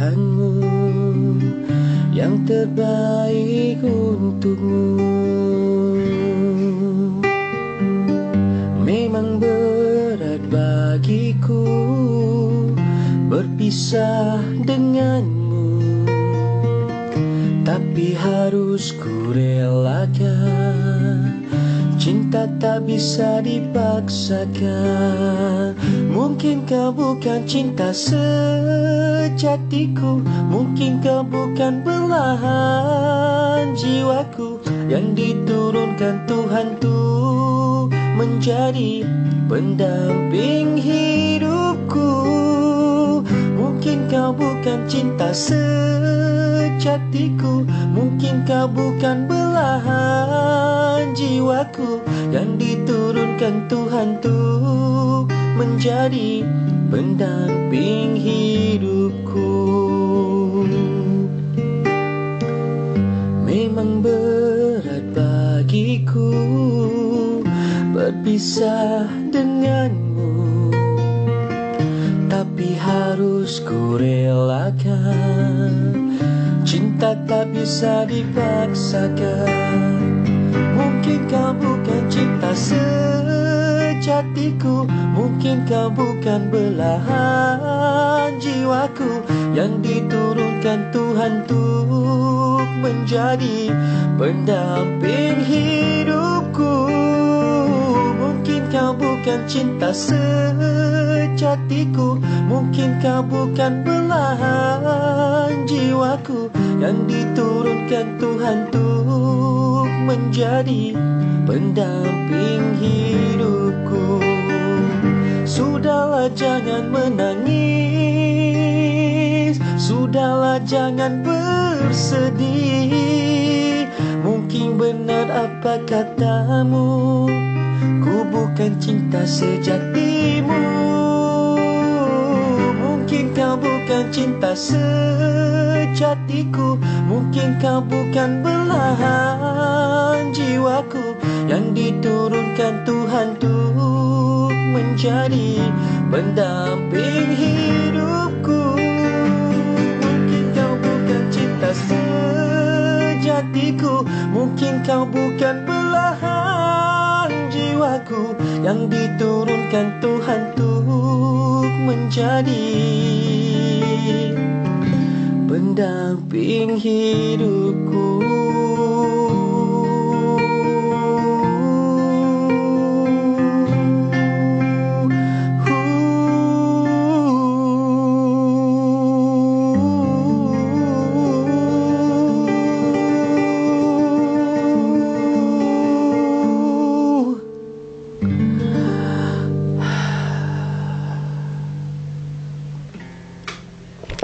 Tuhanmu yang terbaik untukmu. Memang berat bagiku berpisah denganmu, tapi harus ku relakan. Cinta tak bisa dipaksakan. Mungkin kau bukan cinta sejatiku, mungkin kau bukan belahan jiwaku yang diturunkan Tuhan tuh menjadi pendamping hidupku. Mungkin kau bukan cinta sejatiku, mungkin kau bukan belahan jiwaku yang diturunkan Tuhan tuh menjadi pendamping hidupku. Memang berat bagiku berpisah denganmu, tapi harus ku relakan. Cinta tak bisa dipaksakan. Mungkin kau bukan cinta sejatiku, mungkin kau bukan belahan jiwaku yang diturunkan Tuhan untuk menjadi pendamping hidupku. Mungkin kau bukan cinta sejatiku, mungkin kau bukan belahan jiwaku yang diturunkan Tuhan untuk menjadi pendamping hidupku. Sudahlah jangan menangis, sudahlah jangan bersedih. Mungkin benar apa katamu, ku bukan cinta sejatimu. Mungkin kau bukan cinta sejatiku, mungkin kau bukan belahan jiwaku yang diturunkan Tuhan untuk menjadi pendamping hidupku. Mungkin kau bukan cinta sejatiku, mungkin kau bukan belahan jiwaku yang diturunkan Tuhan untuk menjadi pendamping hidupku.